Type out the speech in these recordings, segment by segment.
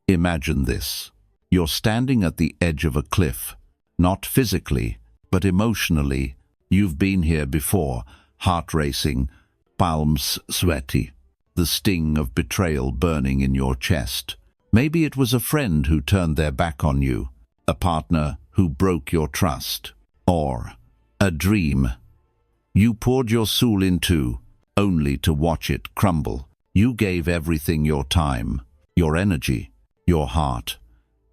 Imagine this. You're standing at the edge of a cliff, not physically, but emotionally. You've been here before, heart racing, palms sweaty, the sting of betrayal burning in your chest. Maybe it was a friend who turned their back on you, a partner who broke your trust, or a dream you poured your soul into, only to watch it crumble. You gave everything, your time, your energy, your heart.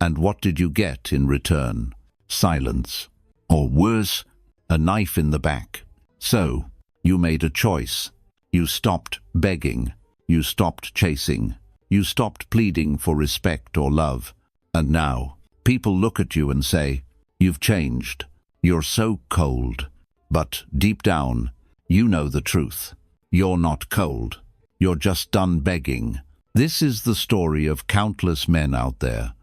And what did you get in return? Silence. Or worse, a knife in the back. So, you made a choice. You stopped begging. You stopped chasing. You stopped pleading for respect or love. And now, people look at you and say, "You've changed. You're so cold." But deep down, you know the truth. You're not cold. You're just done begging. This is the story of countless men out there.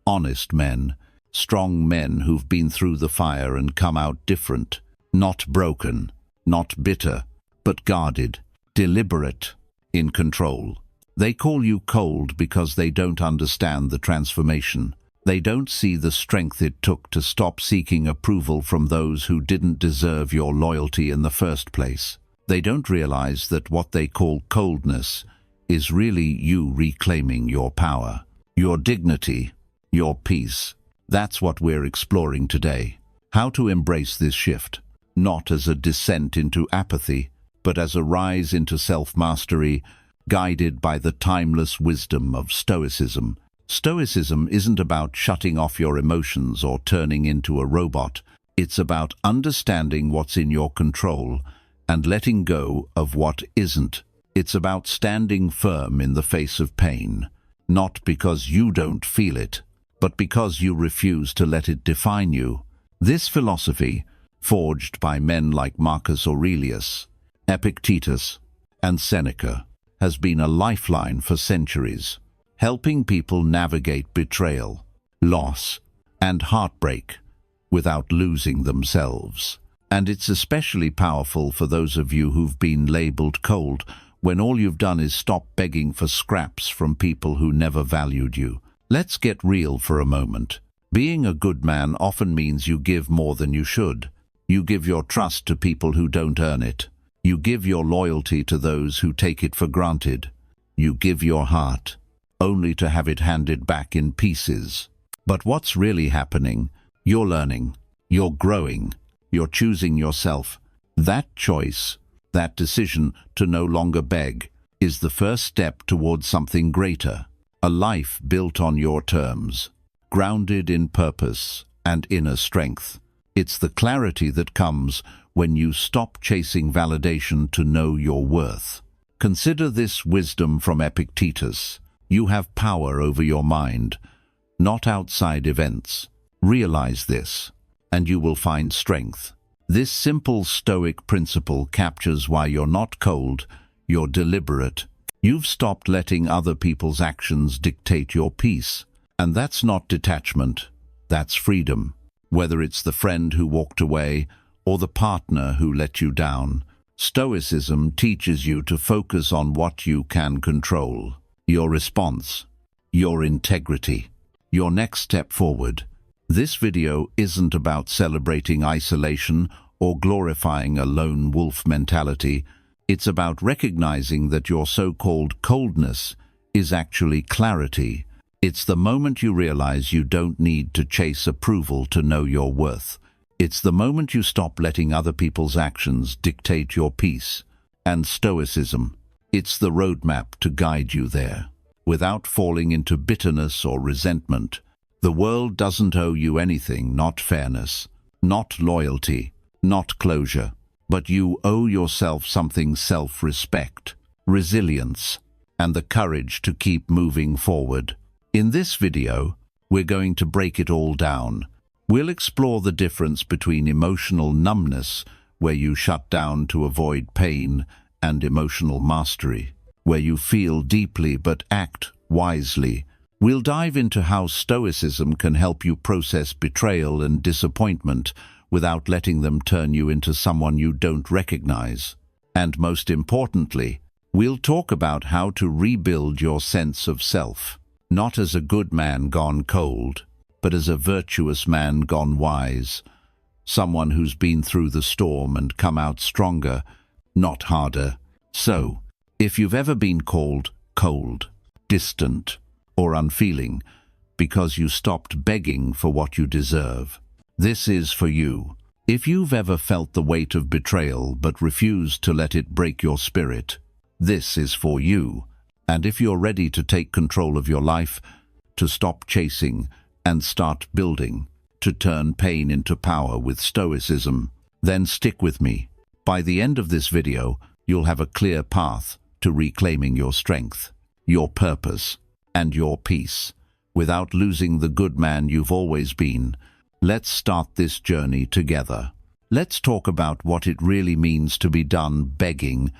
Honest men, strong men who've been through the fire and come out different. Not broken, not bitter, but guarded, deliberate, in control. They call you cold because they don't understand the transformation. They don't see the strength it took to stop seeking approval from those who didn't deserve your loyalty in the first place. They don't realize that what they call coldness is really you reclaiming your power, your dignity, your peace. That's what we're exploring today. How to embrace this shift, not as a descent into apathy, but as a rise into self-mastery, guided by the timeless wisdom of Stoicism. Stoicism isn't about shutting off your emotions or turning into a robot. It's about understanding what's in your control and letting go of what isn't. It's about standing firm in the face of pain, not because you don't feel it, but because you refuse to let it define you. This philosophy, forged by men like Marcus Aurelius, Epictetus, and Seneca, has been a lifeline for centuries, helping people navigate betrayal, loss, and heartbreak without losing themselves. And it's especially powerful for those of you who've been labeled cold when all you've done is stop begging for scraps from people who never valued you. Let's get real for a moment. Being a good man often means you give more than you should. You give your trust to people who don't earn it. You give your loyalty to those who take it for granted. You give your heart, only to have it handed back in pieces. But what's really happening? You're learning, you're growing, you're choosing yourself. That choice, that decision to no longer beg, is the first step towards something greater. A life built on your terms, grounded in purpose and inner strength. It's the clarity that comes when you stop chasing validation to know your worth. Consider this wisdom from Epictetus. You have power over your mind, not outside events. Realize this, and you will find strength. This simple Stoic principle captures why you're not cold, you're deliberate. You've stopped letting other people's actions dictate your peace. And that's not detachment, that's freedom. Whether it's the friend who walked away or the partner who let you down, Stoicism teaches you to focus on what you can control. Your response, your integrity, your next step forward. This video isn't about celebrating isolation or glorifying a lone wolf mentality. It's about recognizing that your so-called coldness is actually clarity. It's the moment you realize you don't need to chase approval to know your worth. It's the moment you stop letting other people's actions dictate your peace. And Stoicism, it's the roadmap to guide you there. Without falling into bitterness or resentment, the world doesn't owe you anything, not fairness, not loyalty, not closure. But you owe yourself something: self-respect, resilience, and the courage to keep moving forward. In this video, we're going to break it all down. We'll explore the difference between emotional numbness, where you shut down to avoid pain, and emotional mastery, where you feel deeply but act wisely. We'll dive into how Stoicism can help you process betrayal and disappointment without letting them turn you into someone you don't recognize. And most importantly, we'll talk about how to rebuild your sense of self. not as a good man gone cold, but as a virtuous man gone wise, someone who's been through the storm and come out stronger, not harder. So, if you've ever been called cold, distant, or unfeeling because you stopped begging for what you deserve, this is for you. If you've ever felt the weight of betrayal but refused to let it break your spirit, this is for you. And if you're ready to take control of your life, to stop chasing and start building, to turn pain into power with Stoicism, then stick with me. By the end of this video, you'll have a clear path to reclaiming your strength, your purpose, and your peace, without losing the good man you've always been. Let's start this journey together. Let's talk about what it really means to be done begging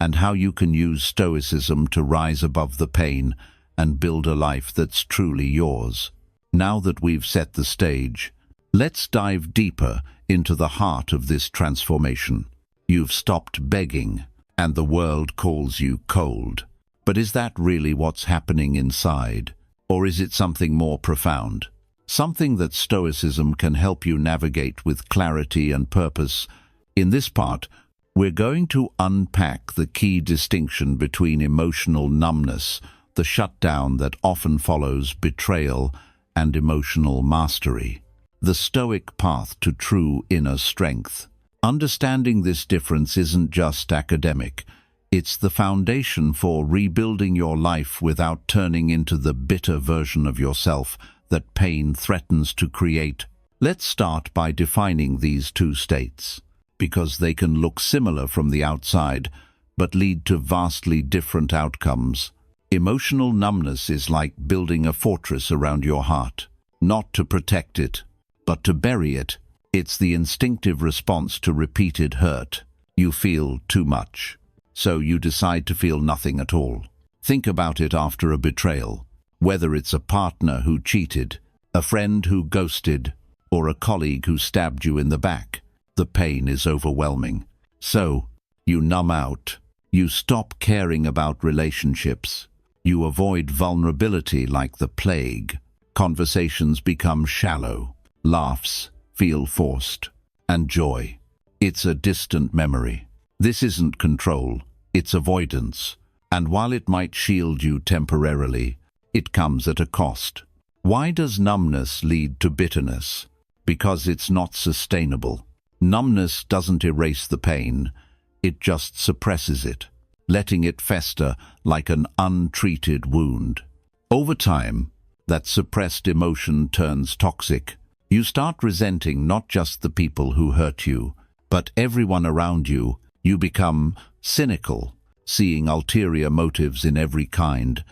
and how you can use Stoicism to rise above the pain and build a life that's truly yours. Now that we've set the stage, let's dive deeper into the heart of this transformation. You've stopped begging, and the world calls you cold. But is that really what's happening inside? Or is it something more profound? Something that Stoicism can help you navigate with clarity and purpose. In this part, we're going to unpack the key distinction between emotional numbness, the shutdown that often follows betrayal, and emotional mastery, the Stoic path to true inner strength. Understanding this difference isn't just academic. It's the foundation for rebuilding your life without turning into the bitter version of yourself that pain threatens to create. Let's start by defining these two states, because they can look similar from the outside, but lead to vastly different outcomes. Emotional numbness is like building a fortress around your heart, not to protect it, but to bury it. It's the instinctive response to repeated hurt. You feel too much, so you decide to feel nothing at all. Think about it after a betrayal, whether it's a partner who cheated, a friend who ghosted, or a colleague who stabbed you in the back. The pain is overwhelming. So, you numb out. You stop caring about relationships. You avoid vulnerability like the plague. Conversations become shallow. Laughs feel forced. And joy, it's a distant memory. This isn't control, it's avoidance. And while it might shield you temporarily, it comes at a cost. Why does numbness lead to bitterness? Because it's not sustainable. Numbness doesn't erase the pain, it just suppresses it, letting it fester like an untreated wound. Over time, that suppressed emotion turns toxic. You start resenting not just the people who hurt you, but everyone around you. You become cynical, seeing ulterior motives in every kind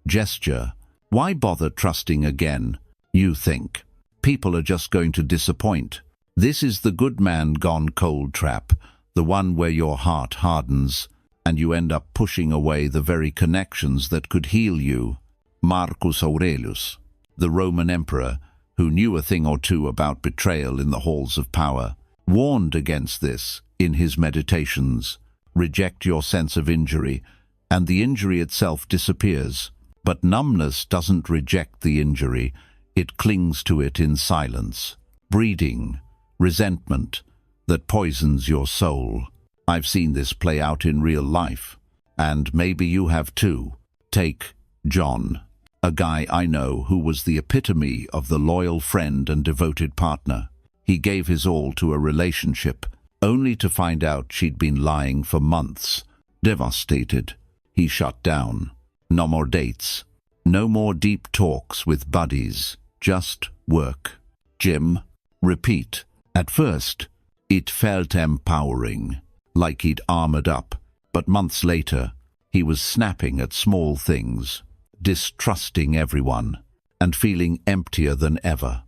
gesture. Why bother trusting again? You think. People are just going to disappoint. This is the good man gone cold trap, the one where your heart hardens, and you end up pushing away the very connections that could heal you. Marcus Aurelius, the Roman emperor, who knew a thing or two about betrayal in the halls of power, warned against this in his Meditations. Reject your sense of injury, and the injury itself disappears. But numbness doesn't reject the injury, it clings to it in silence, breeding resentment that poisons your soul. I've seen this play out in real life, and maybe you have too. Take John, a guy I know who was the epitome of the loyal friend and devoted partner. He gave his all to a relationship, only to find out she'd been lying for months. Devastated, he shut down. No more dates, no more deep talks with buddies, just work, gym, repeat. At first, it felt empowering, like he'd armored up, but months later, he was snapping at small things, distrusting everyone, and feeling emptier than ever.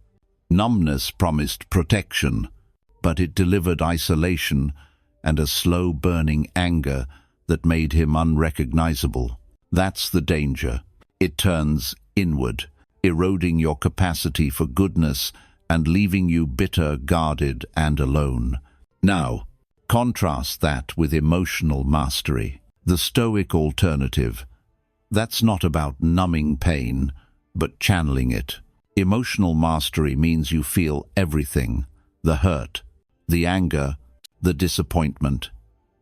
Numbness promised protection, but it delivered isolation and a slow-burning anger that made him unrecognizable. That's the danger. It turns inward, eroding your capacity for goodness and leaving you bitter, guarded, and alone. Now, contrast that with emotional mastery, the Stoic alternative. That's not about numbing pain, but channeling it. Emotional mastery means you feel everything, the hurt, the anger, the disappointment,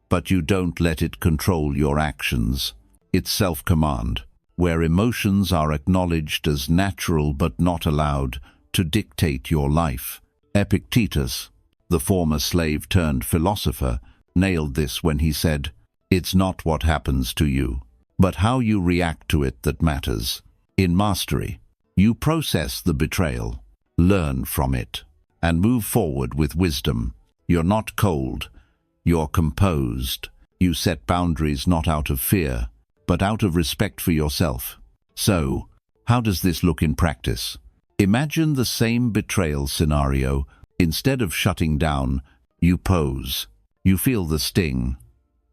but you don't let it control your actions. It's self-command, where emotions are acknowledged as natural but not allowed to dictate your life. Epictetus, the former slave turned philosopher, nailed this when he said, "It's not what happens to you, but how you react to it that matters." In mastery, you process the betrayal, learn from it, and move forward with wisdom. You're not cold, you're composed. You set boundaries not out of fear, but out of respect for yourself. So, how does this look in practice? Imagine the same betrayal scenario. Instead of shutting down, you pause. You feel the sting.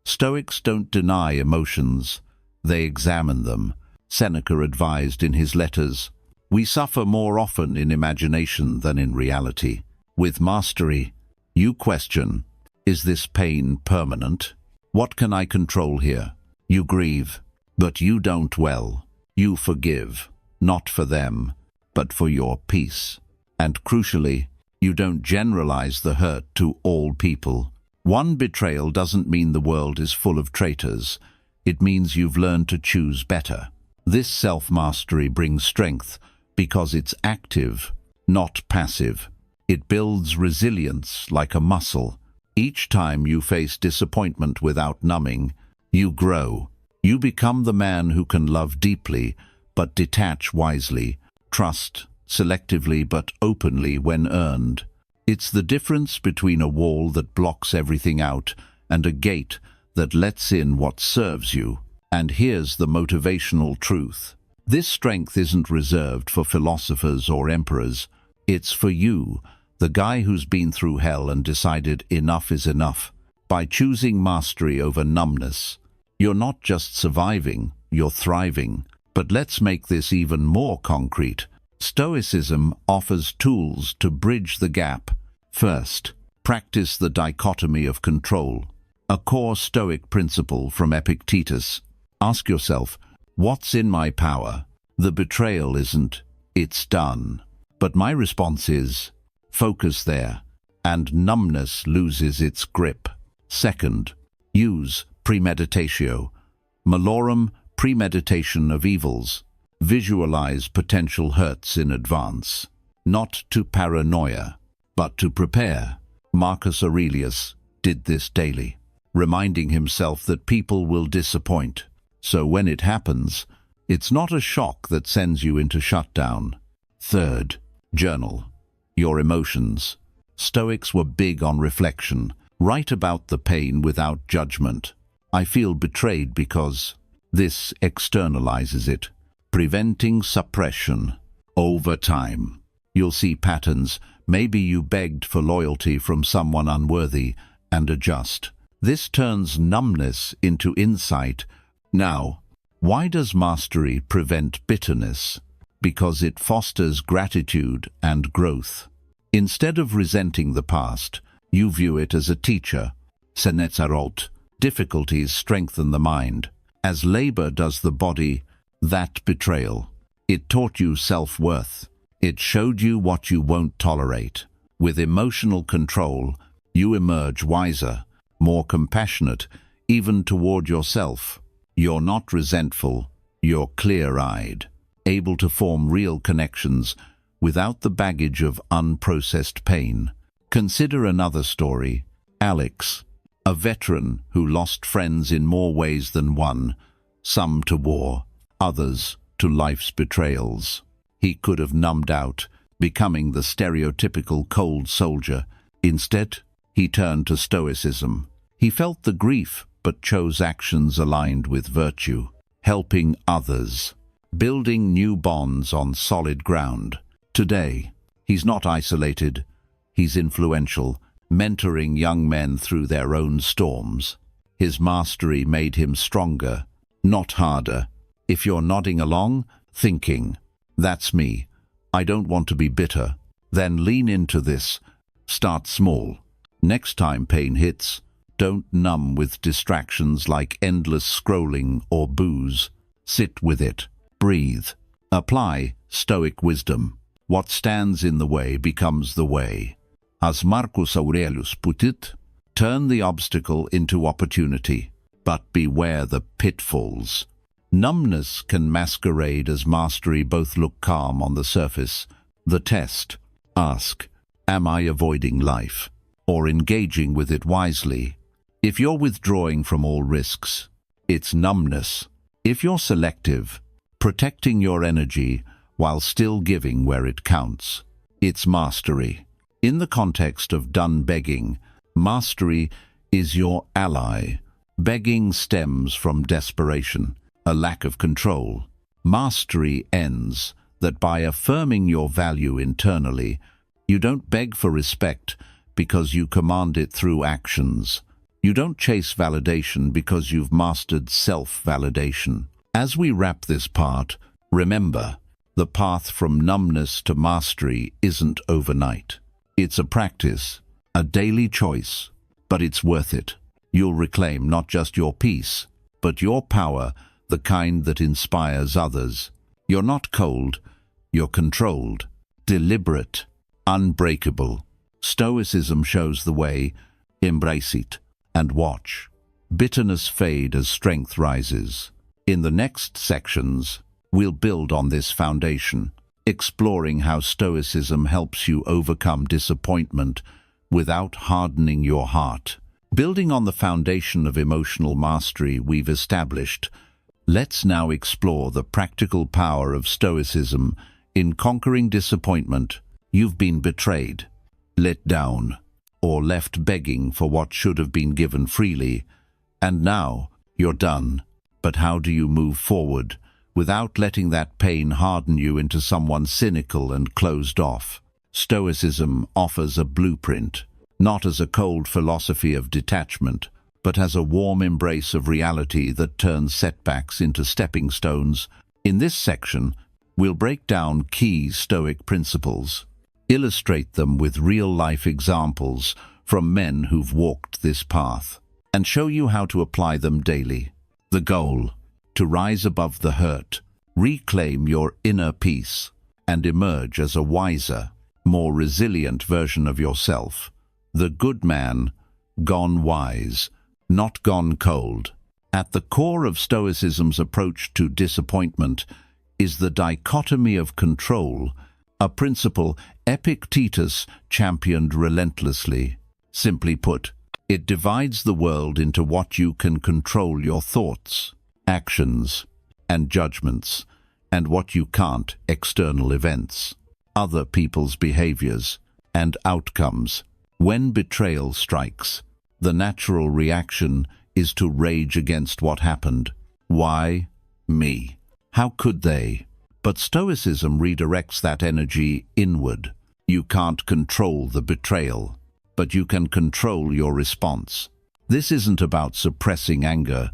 Stoics don't deny emotions, they examine them. Seneca advised in his letters, "We suffer more often in imagination than in reality." With mastery, you question, is this pain permanent? What can I control here? You grieve, but you don't dwell. You forgive, not for them, but for your peace. And crucially, you don't generalize the hurt to all people. One betrayal doesn't mean the world is full of traitors. It means you've learned to choose better. This self-mastery brings strength because it's active, not passive. It builds resilience like a muscle. Each time you face disappointment without numbing, you grow. You become the man who can love deeply, but detach wisely, trust selectively but openly when earned. It's the difference between a wall that blocks everything out and a gate that lets in what serves you. And here's the motivational truth. This strength isn't reserved for philosophers or emperors. It's for you, the guy who's been through hell and decided enough is enough. By choosing mastery over numbness, you're not just surviving, you're thriving. But let's make this even more concrete. Stoicism offers tools to bridge the gap. First, practice the dichotomy of control. A core Stoic principle from Epictetus. Ask yourself, what's in my power? The betrayal isn't, it's done. But my response is, focus there, and numbness loses its grip. Second, use premeditatio. Malorum, premeditation of evils. Visualize potential hurts in advance. Not to paranoia, but to prepare. Marcus Aurelius did this daily, reminding himself that people will disappoint. So when it happens, it's not a shock that sends you into shutdown. Third, journal your emotions. Stoics were big on reflection. Write about the pain without judgment. I feel betrayed because this externalizes it, preventing suppression. Over time, you'll see patterns. Maybe you begged for loyalty from someone unworthy and adjust. This turns numbness into insight. Now, why does mastery prevent bitterness? Because it fosters gratitude and growth. Instead of resenting the past, you view it as a teacher. Seneca wrote, "Difficulties strengthen the mind. As labor does the body, that betrayal. It taught you self-worth. It showed you what you won't tolerate. With emotional control, you emerge wiser, more compassionate, even toward yourself. You're not resentful, you're clear-eyed, able to form real connections without the baggage of unprocessed pain." Consider another story. Alex, a veteran who lost friends in more ways than one, some to war, others to life's betrayals. He could have numbed out, becoming the stereotypical cold soldier. Instead, he turned to Stoicism. He felt the grief, but chose actions aligned with virtue, helping others, building new bonds on solid ground. Today, he's not isolated, he's influential, mentoring young men through their own storms. His mastery made him stronger, not harder. If you're nodding along, thinking, "That's me, I don't want to be bitter," then lean into this. Start small. Next time pain hits, don't numb with distractions like endless scrolling or booze. Sit with it. Breathe. Apply Stoic wisdom. What stands in the way becomes the way. As Marcus Aurelius put it, turn the obstacle into opportunity, but beware the pitfalls. Numbness can masquerade as mastery. Both look calm on the surface. The test: ask, am I avoiding life, or engaging with it wisely? If you're withdrawing from all risks, it's numbness. If you're selective, protecting your energy while still giving where it counts, it's mastery. In the context of done begging, mastery is your ally. Begging stems from desperation, a lack of control. Mastery ends that by affirming your value internally, you don't beg for respect because you command it through actions. You don't chase validation because you've mastered self-validation. As we wrap this part, remember, the path from numbness to mastery isn't overnight. It's a practice, a daily choice, but it's worth it. You'll reclaim not just your peace, but your power, the kind that inspires others. You're not cold, you're controlled, deliberate, unbreakable. Stoicism shows the way. Embrace it and watch bitterness fade as strength rises. In the next sections, we'll build on this foundation, exploring how Stoicism helps you overcome disappointment without hardening your heart. Building on the foundation of emotional mastery we've established, let's now explore the practical power of Stoicism in conquering disappointment. You've been betrayed, let down, or left begging for what should have been given freely, and now you're done. But how do you move forward without letting that pain harden you into someone cynical and closed off? Stoicism offers a blueprint, not as a cold philosophy of detachment, but as a warm embrace of reality that turns setbacks into stepping stones. In this section, we'll break down key Stoic principles, illustrate them with real-life examples from men who've walked this path, and show you how to apply them daily. The goal: to rise above the hurt, reclaim your inner peace, and emerge as a wiser, more resilient version of yourself. The good man, gone wise, not gone cold. At the core of Stoicism's approach to disappointment is the dichotomy of control, a principle Epictetus championed relentlessly. Simply put, it divides the world into what you can control: your thoughts, actions, and judgments, and what you can't: external events, other people's behaviors, and outcomes. When betrayal strikes, the natural reaction is to rage against what happened. Why me? How could they? But Stoicism redirects that energy inward. You can't control the betrayal, but you can control your response. This isn't about suppressing anger,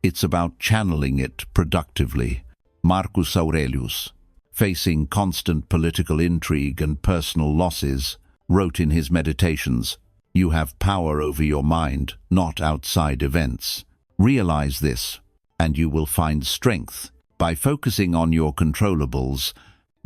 it's about channeling it productively. Marcus Aurelius, facing constant political intrigue and personal losses, wrote in his Meditations, "You have power over your mind, not outside events. Realize this, and you will find strength." By focusing on your controllables,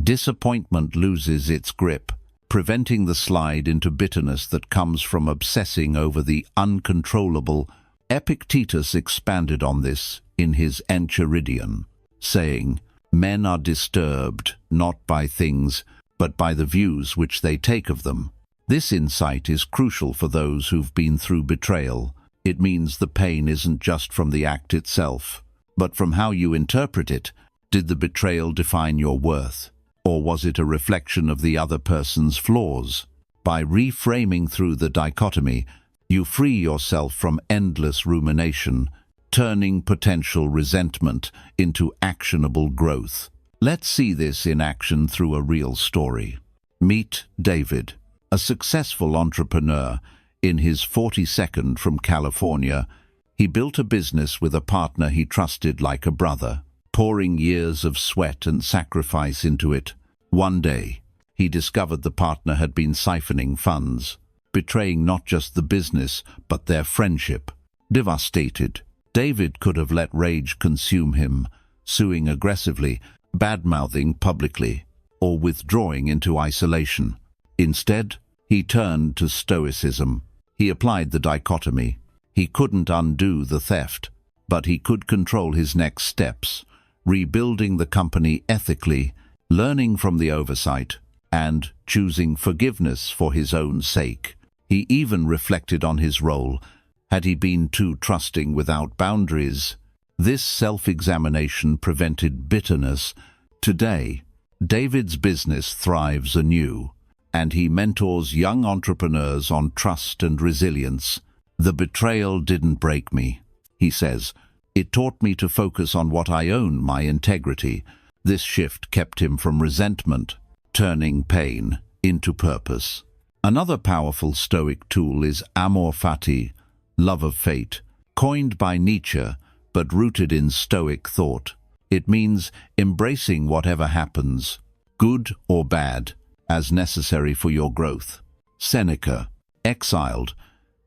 disappointment loses its grip, preventing the slide into bitterness that comes from obsessing over the uncontrollable. Epictetus expanded on this in his Enchiridion, saying, "Men are disturbed not by things, but by the views which they take of them." This insight is crucial for those who've been through betrayal. It means the pain isn't just from the act itself, but from how you interpret it. Did the betrayal define your worth, or was it a reflection of the other person's flaws? By reframing through the dichotomy, you free yourself from endless rumination, turning potential resentment into actionable growth. Let's see this in action through a real story. Meet David, a successful entrepreneur. In his 42nd from California, he built a business with a partner he trusted like a brother, pouring years of sweat and sacrifice into it. One day, he discovered the partner had been siphoning funds, betraying not just the business, but their friendship. Devastated, David could have let rage consume him, suing aggressively, bad-mouthing publicly, or withdrawing into isolation. Instead, he turned to Stoicism. He applied the dichotomy. He couldn't undo the theft, but he could control his next steps, rebuilding the company ethically, learning from the oversight, and choosing forgiveness for his own sake. He even reflected on his role. Had he been too trusting without boundaries? This self-examination prevented bitterness. Today, David's business thrives anew, and he mentors young entrepreneurs on trust and resilience. "The betrayal didn't break me," he says. "It taught me to focus on what I own, my integrity." This shift kept him from resentment, turning pain into purpose. Another powerful Stoic tool is amor fati, love of fate, coined by Nietzsche but rooted in Stoic thought. It means embracing whatever happens, good or bad, as necessary for your growth. Seneca, exiled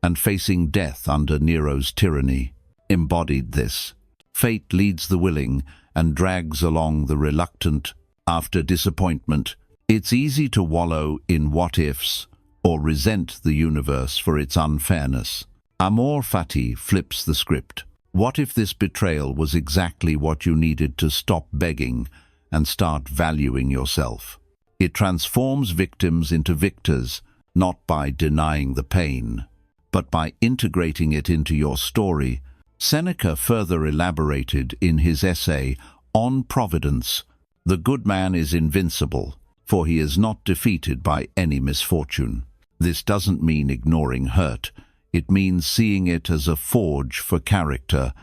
and facing death under Nero's tyranny, embodied this. Fate leads the willing and drags along the reluctant. After disappointment, it's easy to wallow in what-ifs or resent the universe for its unfairness. Amor fati flips the script. What if this betrayal was exactly what you needed to stop begging and start valuing yourself? It transforms victims into victors, not by denying the pain, but by integrating it into your story. Seneca further elaborated in his essay On Providence, "The good man is invincible, for he is not defeated by any misfortune." This doesn't mean ignoring hurt. It means seeing it as a forge for character.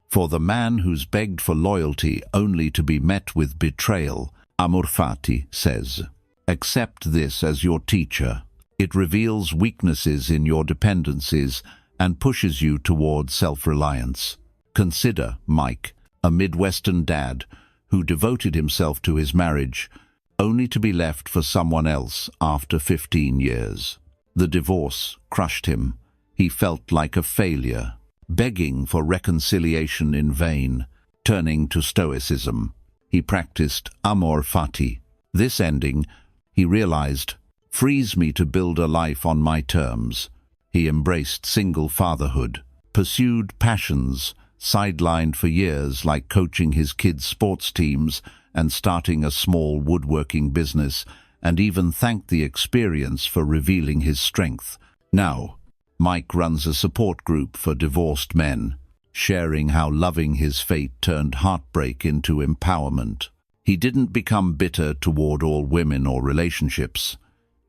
For the man who's begged for loyalty only to be met with betrayal, amor fati says, accept this as your teacher. It reveals weaknesses in your dependencies and pushes you toward self-reliance. Consider Mike, a Midwestern dad who devoted himself to his marriage, only to be left for someone else after 15 years. The divorce crushed him. He felt like a failure, begging for reconciliation in vain. Turning to Stoicism, he practiced amor fati. This ending, he realized, frees me to build a life on my terms. He embraced single fatherhood, pursued passions, sidelined for years like coaching his kids' sports teams and starting a small woodworking business, and even thanked the experience for revealing his strength. Now, Mike runs a support group for divorced men, sharing how loving his fate turned heartbreak into empowerment. He didn't become bitter toward all women or relationships.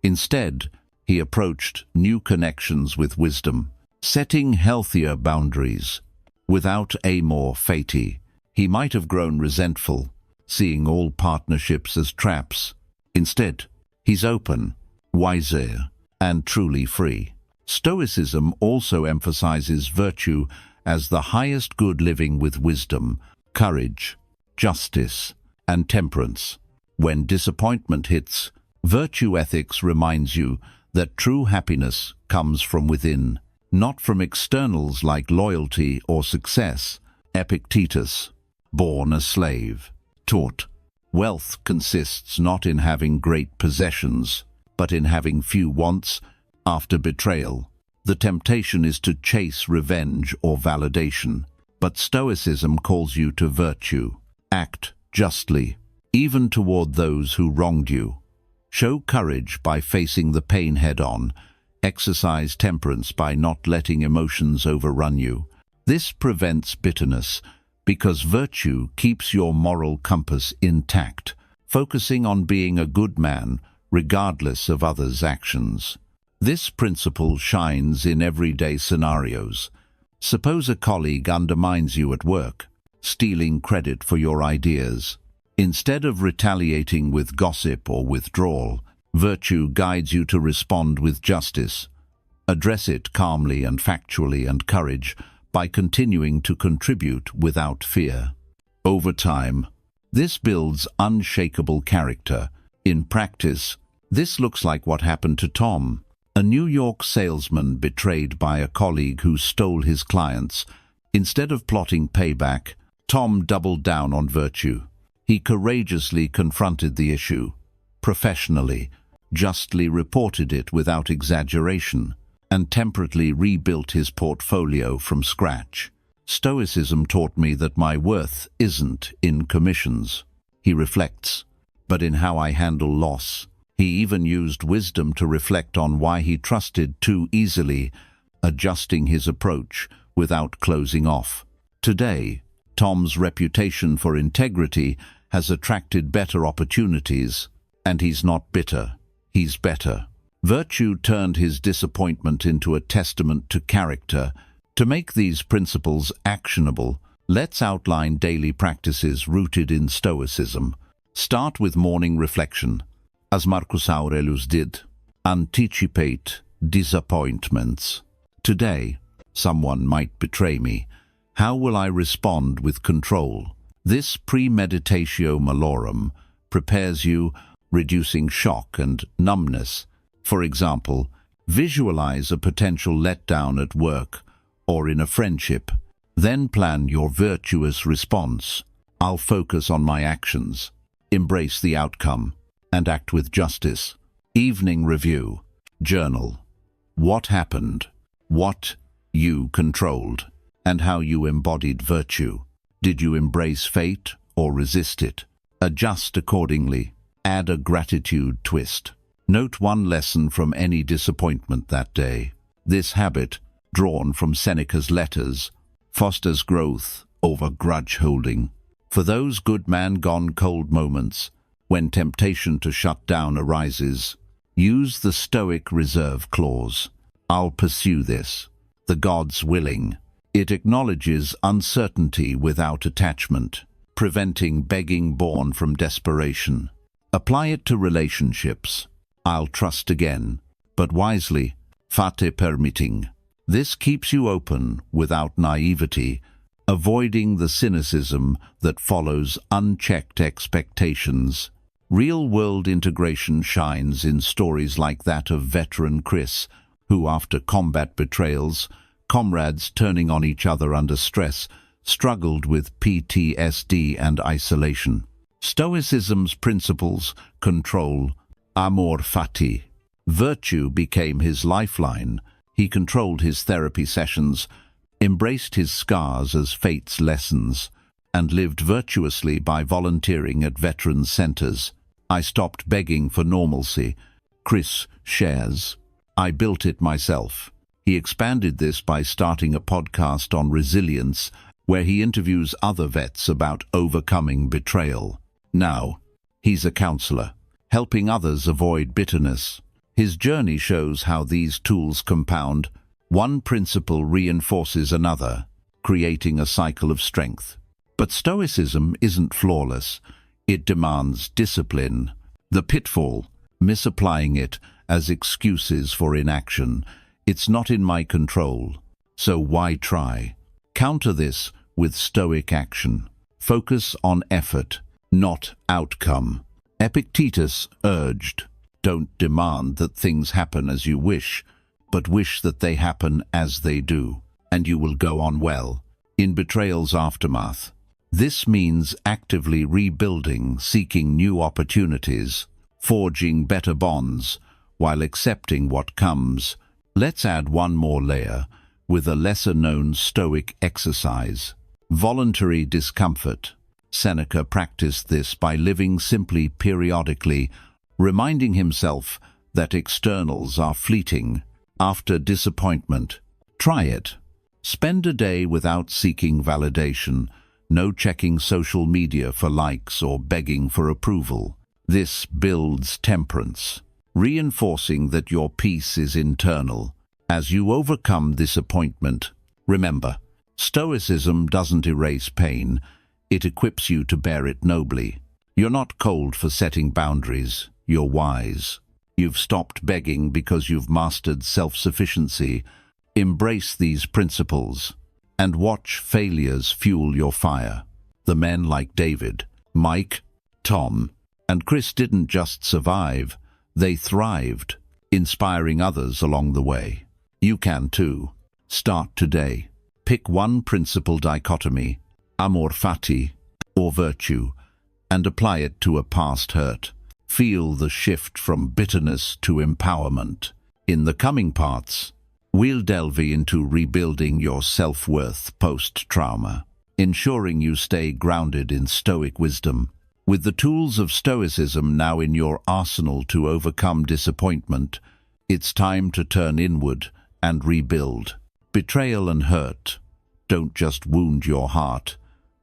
Instead, he approached new connections with wisdom, setting healthier boundaries. Without amor fati, he might have grown resentful, seeing all partnerships as traps. Instead, he's open, wiser, and truly free. Stoicism also emphasizes virtue as the highest good, living with wisdom, courage, justice, and temperance. When disappointment hits, virtue ethics reminds you that true happiness comes from within, not from externals like loyalty or success. Epictetus, born a slave, taught, wealth consists not in having great possessions, but in having few wants. After betrayal, the temptation is to chase revenge or validation, but Stoicism calls you to virtue. Act justly, even toward those who wronged you. Show courage by facing the pain head-on. Exercise temperance by not letting emotions overrun you. This prevents bitterness, because virtue keeps your moral compass intact, focusing on being a good man regardless of others' actions. This principle shines in everyday scenarios. Suppose a colleague undermines you at work, stealing credit for your ideas. Instead of retaliating with gossip or withdrawal, virtue guides you to respond with justice. Address it calmly and factually, and courage by continuing to contribute without fear. Over time, this builds unshakable character. In practice, this looks like what happened to Tom, a New York salesman betrayed by a colleague who stole his clients. Instead of plotting payback, Tom doubled down on virtue. He courageously confronted the issue, professionally, justly reported it without exaggeration, and temperately rebuilt his portfolio from scratch. Stoicism taught me that my worth isn't in commissions, he reflects, but in how I handle loss. He even used wisdom to reflect on why he trusted too easily, adjusting his approach without closing off. Today, Tom's reputation for integrity has attracted better opportunities, and he's not bitter, he's better. Virtue turned his disappointment into a testament to character. To make these principles actionable, let's outline daily practices rooted in Stoicism. Start with morning reflection. As Marcus Aurelius did, anticipate disappointments. Today, someone might betray me. How will I respond with control? This premeditatio malorum prepares you, reducing shock and numbness. For example, visualize a potential letdown at work or in a friendship. Then plan your virtuous response. I'll focus on my actions, embrace the outcome, and act with justice. Evening review. Journal. What happened? What you controlled? And how you embodied virtue. Did you embrace fate or resist it? Adjust accordingly. Add a gratitude twist. Note one lesson from any disappointment that day. This habit, drawn from Seneca's letters, fosters growth over grudge-holding. For those good man gone cold moments, when temptation to shut down arises, use the Stoic reserve clause. I'll pursue this, the gods willing. It acknowledges uncertainty without attachment, preventing begging born from desperation. Apply it to relationships. I'll trust again, but wisely, fati permitting. This keeps you open without naivety, avoiding the cynicism that follows unchecked expectations. Real-world integration shines in stories like that of veteran Chris, who, after combat betrayals, comrades turning on each other under stress, struggled with PTSD and isolation. Stoicism's principles control amor fati. Virtue became his lifeline. He controlled his therapy sessions, embraced his scars as fate's lessons, and lived virtuously by volunteering at veterans' centers. I stopped begging for normalcy. Chris shares. I built it myself. He expanded this by starting a podcast on resilience, where he interviews other vets about overcoming betrayal. Now, he's a counselor, helping others avoid bitterness. His journey shows how these tools compound. One principle reinforces another, creating a cycle of strength. But Stoicism isn't flawless. It demands discipline. The pitfall, misapplying it as excuses for inaction. It's not in my control, so why try? Counter this with Stoic action. Focus on effort, not outcome. Epictetus urged, don't demand that things happen as you wish, but wish that they happen as they do, and you will go on well. In Betrayal's aftermath, this means actively rebuilding, seeking new opportunities, forging better bonds, while accepting what comes. Let's add one more layer with a lesser-known Stoic exercise. Voluntary discomfort. Seneca practiced this by living simply periodically, reminding himself that externals are fleeting. After disappointment, try it. Spend a day without seeking validation, no checking social media for likes or begging for approval. This builds temperance, reinforcing that your peace is internal. As you overcome disappointment, remember, Stoicism doesn't erase pain, it equips you to bear it nobly. You're not cold for setting boundaries, you're wise. You've stopped begging because you've mastered self-sufficiency. Embrace these principles and watch failures fuel your fire. The men like David, Mike, Tom, and Chris didn't just survive, they thrived, inspiring others along the way. You can too. Start today. Pick one principle dichotomy, amor fati, or virtue, and apply it to a past hurt. Feel the shift from bitterness to empowerment. In the coming parts, we'll delve into rebuilding your self-worth post-trauma, ensuring you stay grounded in Stoic wisdom. With the tools of Stoicism now in your arsenal to overcome disappointment, it's time to turn inward and rebuild. Betrayal and hurt don't just wound your heart,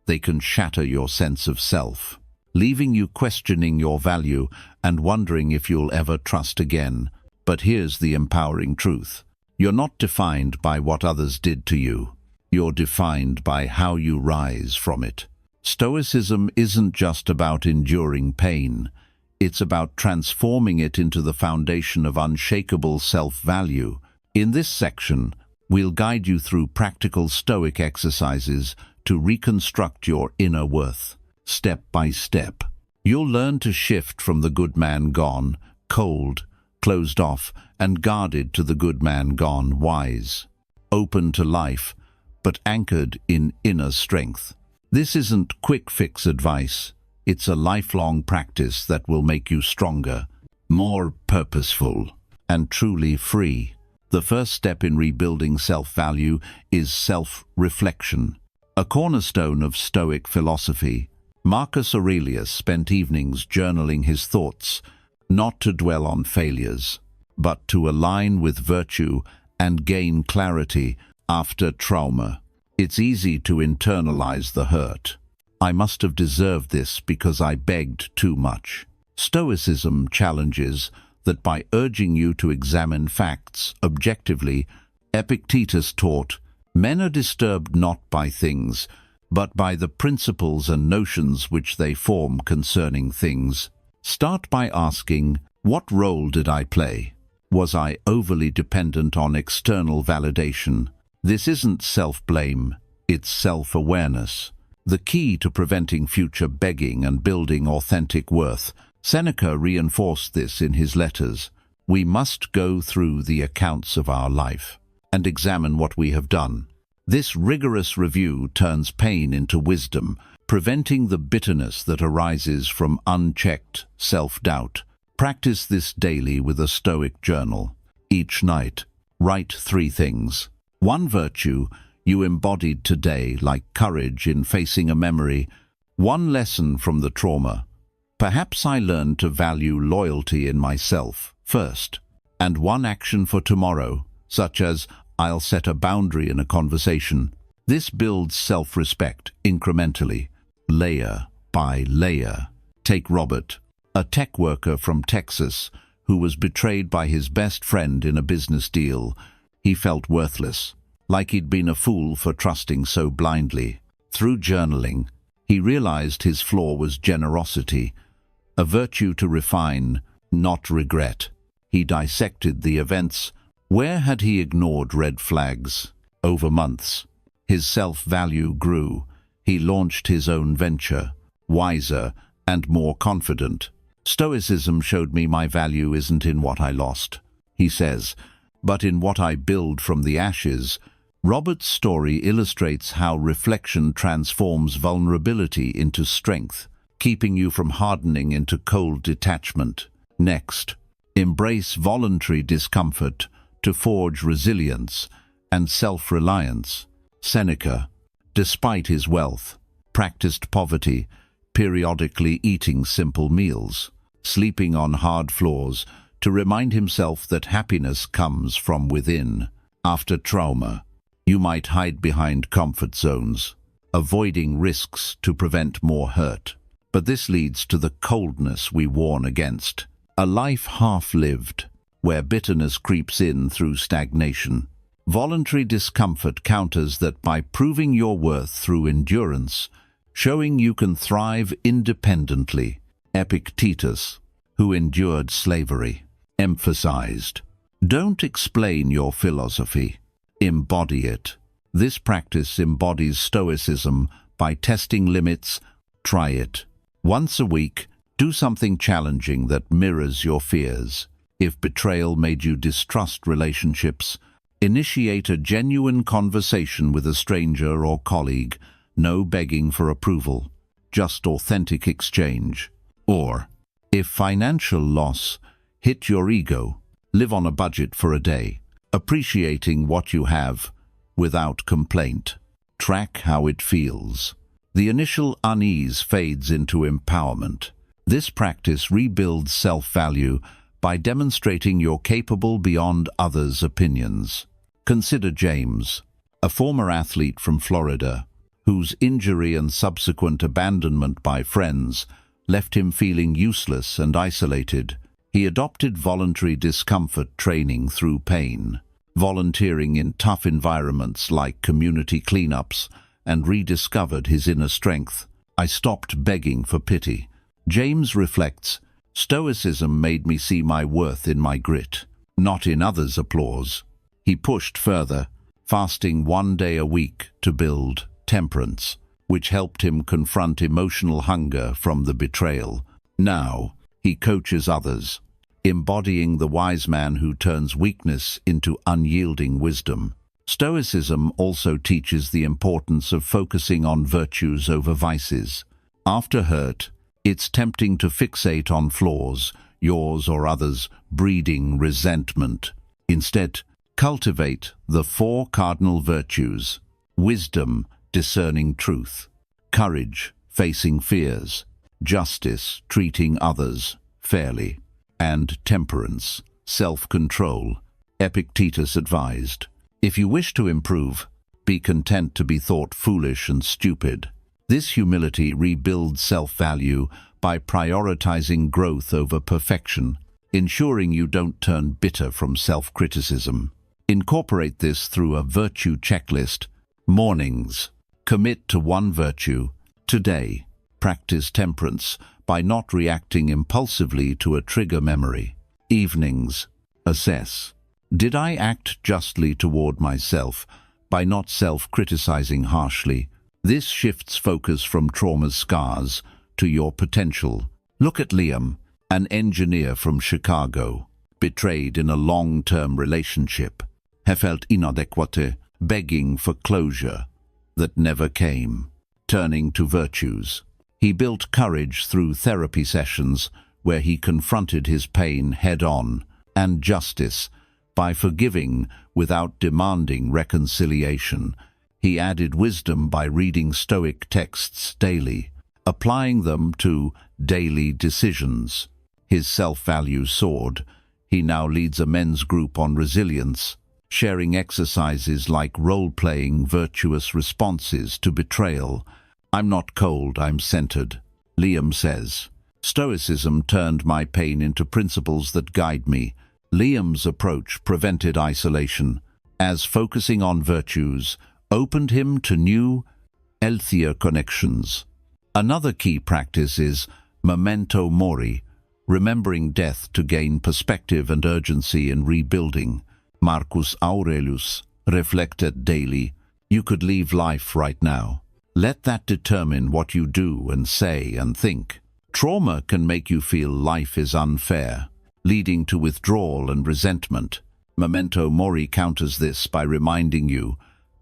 they can shatter your sense of self, leaving you questioning your value and wondering if you'll ever trust again. But here's the empowering truth. You're not defined by what others did to you. You're defined by how you rise from it. Stoicism isn't just about enduring pain. It's about transforming it into the foundation of unshakable self-value. In this section, we'll guide you through practical Stoic exercises to reconstruct your inner worth. Step by step, you'll learn to shift from the good man gone, cold, closed off, and guarded to the good man gone, wise, open to life, but anchored in inner strength. This isn't quick-fix advice. It's a lifelong practice that will make you stronger, more purposeful, and truly free. The first step in rebuilding self-value is self-reflection. A cornerstone of Stoic philosophy, Marcus Aurelius spent evenings journaling his thoughts, not to dwell on failures, but to align with virtue and gain clarity after trauma. It's easy to internalize the hurt. I must have deserved this because I begged too much. Stoicism challenges that by urging you to examine facts objectively, Epictetus taught, men are disturbed not by things, but by the principles and notions which they form concerning things. Start by asking, what role did I play? Was I overly dependent on external validation? This isn't self-blame, it's self-awareness. The key to preventing future begging and building authentic worth. Seneca reinforced this in his letters. We must go through the accounts of our life and examine what we have done. This rigorous review turns pain into wisdom, preventing the bitterness that arises from unchecked self-doubt. Practice this daily with a Stoic journal. Each night, write 3 things. 1 virtue you embodied today, like courage in facing a memory. 1 lesson from the trauma. Perhaps I learned to value loyalty in myself first. And 1 action for tomorrow, such as I'll set a boundary in a conversation. This builds self-respect incrementally, layer by layer. Take Robert, a tech worker from Texas who was betrayed by his best friend in a business deal. He felt worthless, like he'd been a fool for trusting so blindly. Through journaling, he realized his flaw was generosity, a virtue to refine, not regret. He dissected the events. Where had he ignored red flags? Over months, his self-value grew. He launched his own venture, wiser and more confident. Stoicism showed me my value isn't in what I lost, he says, but in what I build from the ashes. Robert's story illustrates how reflection transforms vulnerability into strength, keeping you from hardening into cold detachment. Next, embrace voluntary discomfort to forge resilience and self-reliance. Seneca, despite his wealth, practiced poverty, periodically eating simple meals, sleeping on hard floors to remind himself that happiness comes from within. After trauma, you might hide behind comfort zones, avoiding risks to prevent more hurt. But this leads to the coldness we warn against, a life half-lived, where bitterness creeps in through stagnation. Voluntary discomfort counters that by proving your worth through endurance, showing you can thrive independently. Epictetus, who endured slavery, emphasized, don't explain your philosophy, embody it. This practice embodies Stoicism by testing limits. Try it. Once a week, do something challenging that mirrors your fears. If betrayal made you distrust relationships, initiate a genuine conversation with a stranger or colleague. No begging for approval, just authentic exchange. Or, if financial loss hit your ego, live on a budget for a day, appreciating what you have without complaint. Track how it feels. The initial unease fades into empowerment. This practice rebuilds self-value by demonstrating you're capable beyond others' opinions. Consider James, a former athlete from Florida, whose injury and subsequent abandonment by friends left him feeling useless and isolated. He adopted voluntary discomfort training through pain, volunteering in tough environments like community cleanups, and rediscovered his inner strength. I stopped begging for pity. James reflects, Stoicism made me see my worth in my grit, not in others' applause. He pushed further, fasting 1 day a week to build temperance, which helped him confront emotional hunger from the betrayal. Now, he coaches others, embodying the wise man who turns weakness into unyielding wisdom. Stoicism also teaches the importance of focusing on virtues over vices. After hurt, it's tempting to fixate on flaws, yours or others, breeding resentment. Instead, cultivate the 4 cardinal virtues: wisdom, discerning truth; courage, facing fears; justice, treating others fairly; and temperance, self-control. Epictetus advised, if you wish to improve, be content to be thought foolish and stupid. This humility rebuilds self-value by prioritizing growth over perfection, ensuring you don't turn bitter from self-criticism. Incorporate this through a virtue checklist. Mornings, commit to 1 virtue. Today, practice temperance by not reacting impulsively to a trigger memory. Evenings, assess, did I act justly toward myself by not self-criticizing harshly? This shifts focus from trauma's scars to your potential. Look at Liam, an engineer from Chicago, betrayed in a long-term relationship. He felt inadequate, begging for closure that never came. Turning to virtues, he built courage through therapy sessions where he confronted his pain head-on, and justice by forgiving without demanding reconciliation. He added wisdom by reading Stoic texts daily, applying them to daily decisions. His self-value soared. He now leads a men's group on resilience, sharing exercises like role-playing virtuous responses to betrayal. I'm not cold, I'm centered. Liam says, Stoicism turned my pain into principles that guide me. Liam's approach prevented isolation, as focusing on virtues opened him to new, healthier connections. Another key practice is memento mori, remembering death to gain perspective and urgency in rebuilding. Marcus Aurelius reflected daily, you could leave life right now. Let that determine what you do and say and think. Trauma can make you feel life is unfair, leading to withdrawal and resentment. Memento mori counters this by reminding you,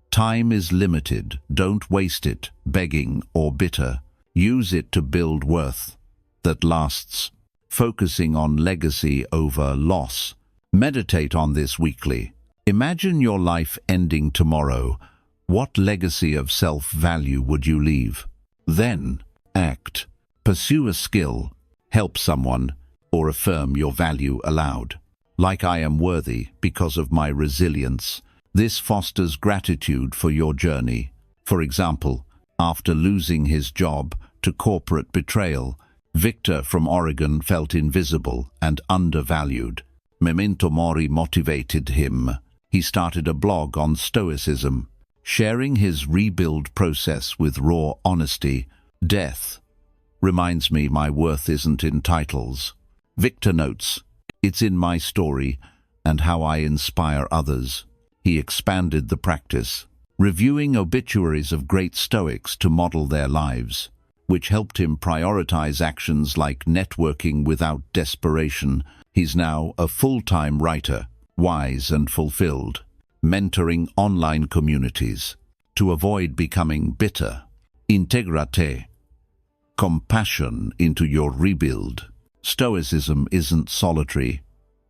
time is limited, don't waste it begging or bitter. Use it to build worth that lasts, focusing on legacy over loss. Meditate on this weekly. Imagine your life ending tomorrow. What legacy of self-value would you leave? Then, act. Pursue a skill, help someone, or affirm your value aloud. Like I am worthy because of my resilience. This fosters gratitude for your journey. For example, after losing his job to corporate betrayal, Victor from Oregon felt invisible and undervalued. Memento mori motivated him. He started a blog on Stoicism, sharing his rebuild process with raw honesty. Death reminds me my worth isn't in titles. Victor notes, it's in my story and how I inspire others. He expanded the practice, reviewing obituaries of great Stoics to model their lives, which helped him prioritize actions like networking without desperation. He's now a full-time writer, wise and fulfilled, mentoring online communities. To avoid becoming bitter, integrate. compassion into your rebuild. Stoicism isn't solitary.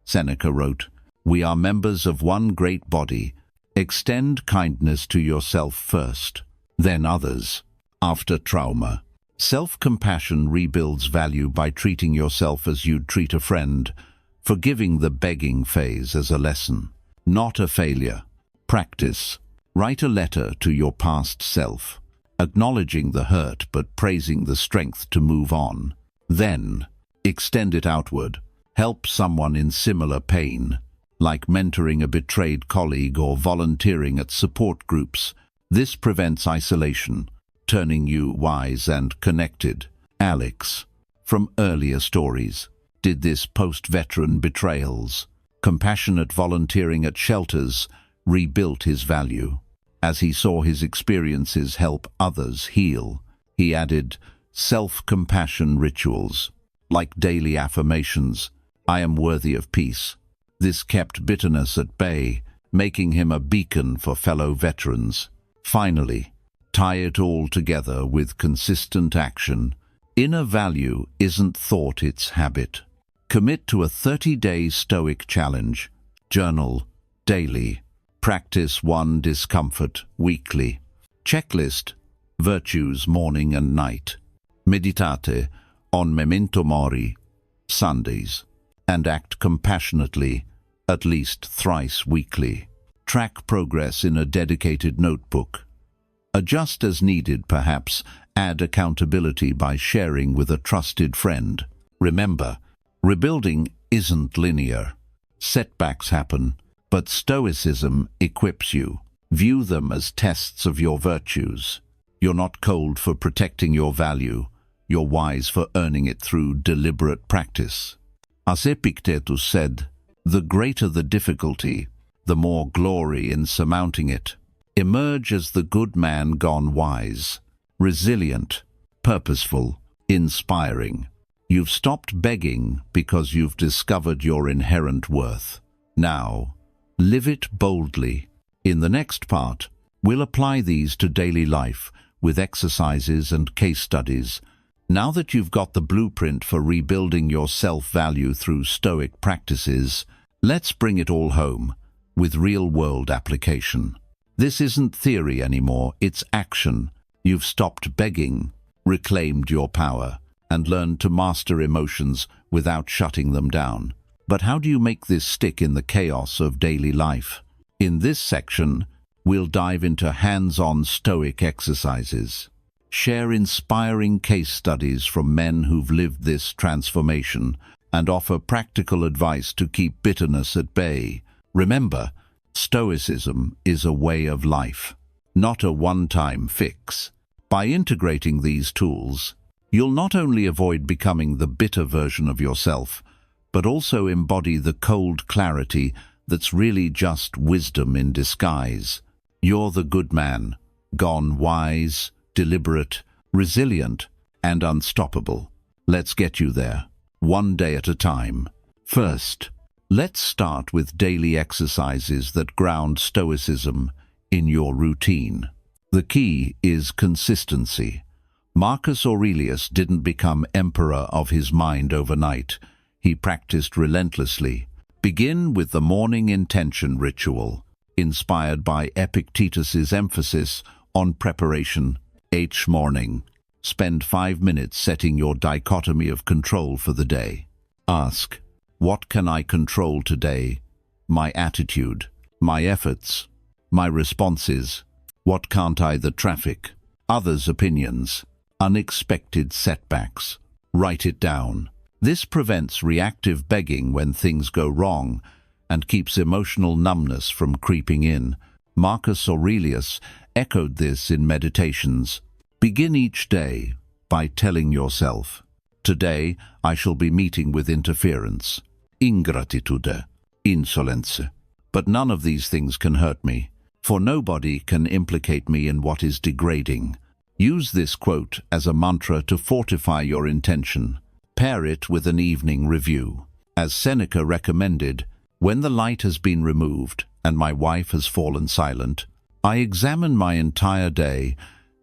Seneca wrote, "We are members of one great body. Extend kindness to yourself first, then others." After trauma, self-compassion rebuilds value by treating yourself as you'd treat a friend, forgiving the begging phase as a lesson, not a failure. Practice. Write a letter to your past self, acknowledging the hurt but praising the strength to move on. Then, extend it outward. Help someone in similar pain, like mentoring a betrayed colleague or volunteering at support groups. This prevents isolation, turning you wise and connected. Alex, from earlier stories, did this post-veteran betrayals. Compassionate volunteering at shelters rebuilt his value. As he saw his experiences help others heal, he added self-compassion rituals, like daily affirmations, "I am worthy of peace." This kept bitterness at bay, making him a beacon for fellow veterans. Finally, tie it all together with consistent action. Inner value isn't thought, it's habit. Commit to a 30-day Stoic challenge. Journal daily. Practice one discomfort weekly. Checklist: virtues morning and night. Meditate on memento mori Sundays. And act compassionately at least thrice weekly. Track progress in a dedicated notebook. Adjust as needed, perhaps add accountability by sharing with a trusted friend. Remember, rebuilding isn't linear. Setbacks happen, but Stoicism equips you. View them as tests of your virtues. You're not cold for protecting your value. You're wise for earning it through deliberate practice. As Epictetus said, "The greater the difficulty, the more glory in surmounting it." Emerge as the good man gone wise, resilient, purposeful, inspiring. You've stopped begging because you've discovered your inherent worth. Now, live it boldly. In the next part, we'll apply these to daily life with exercises and case studies. Now that you've got the blueprint for rebuilding your self-value through Stoic practices, let's bring it all home with real-world application. This isn't theory anymore, it's action. You've stopped begging, reclaimed your power, and learned to master emotions without shutting them down. But how do you make this stick in the chaos of daily life? In this section, we'll dive into hands-on Stoic exercises. Share inspiring case studies from men who've lived this transformation, and offer practical advice to keep bitterness at bay. Remember, Stoicism is a way of life, not a one-time fix. By integrating these tools, you'll not only avoid becoming the bitter version of yourself, but also embody the cold clarity that's really just wisdom in disguise. You're the good man, gone wise, deliberate, resilient, and unstoppable. Let's get you there, one day at a time. First, let's start with daily exercises that ground Stoicism in your routine. The key is consistency. Marcus Aurelius didn't become emperor of his mind overnight. He practiced relentlessly. Begin with the morning intention ritual, inspired by Epictetus's emphasis on preparation. Each morning, spend 5 minutes setting your dichotomy of control for the day. Ask, what can I control today? My attitude, my efforts, my responses. What can't I? The traffic, others' opinions, unexpected setbacks. Write it down. This prevents reactive begging when things go wrong and keeps emotional numbness from creeping in. Marcus Aurelius echoed this in Meditations. Begin each day by telling yourself, "Today I shall be meeting with interference, ingratitude, insolence. But none of these things can hurt me, for nobody can implicate me in what is degrading." Use this quote as a mantra to fortify your intention. Pair it with an evening review. As Seneca recommended, when the light has been removed and my wife has fallen silent, I examine my entire day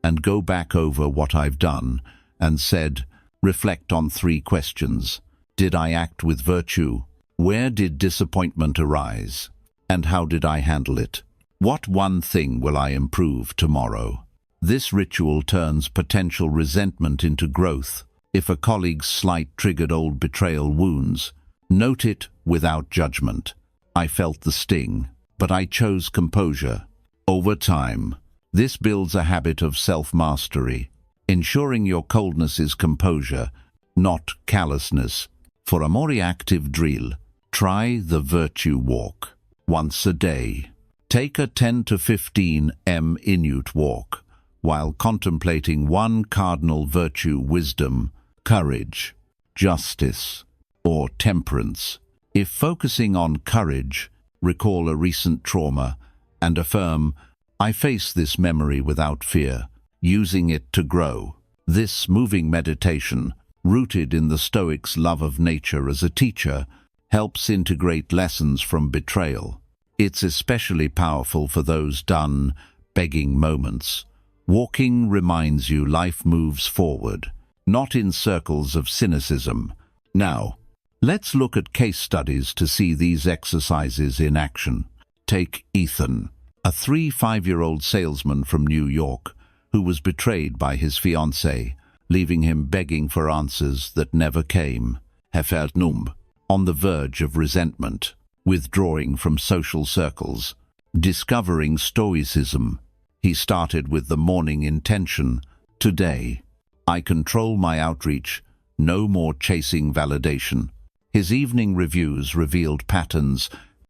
and go back over what I've done and said, reflect on 3 questions. Did I act with virtue? Where did disappointment arise? And how did I handle it? What one thing will I improve tomorrow? This ritual turns potential resentment into growth. If a colleague's slight triggered old betrayal wounds, note it without judgment. I felt the sting, but I chose composure. Over time, this builds a habit of self-mastery, ensuring your coldness is composure, not callousness. For a more active drill, try the virtue walk. Once a day, take a 10 to 15 minute walk while contemplating one cardinal virtue: wisdom, courage, justice, or temperance. If focusing on courage, recall a recent trauma and affirm, I face this memory without fear, using it to grow. This moving meditation, rooted in the Stoics' love of nature as a teacher, helps integrate lessons from betrayal. It's especially powerful for those done begging moments. Walking reminds you life moves forward, not in circles of cynicism. Now, let's look at case studies to see these exercises in action. Take Ethan, a 5-year-old salesman from New York who was betrayed by his fiancée, leaving him begging for answers that never came. He felt numb, on the verge of resentment, withdrawing from social circles. Discovering Stoicism, he started with the morning intention: today, I control my outreach, no more chasing validation. His evening reviews revealed patterns.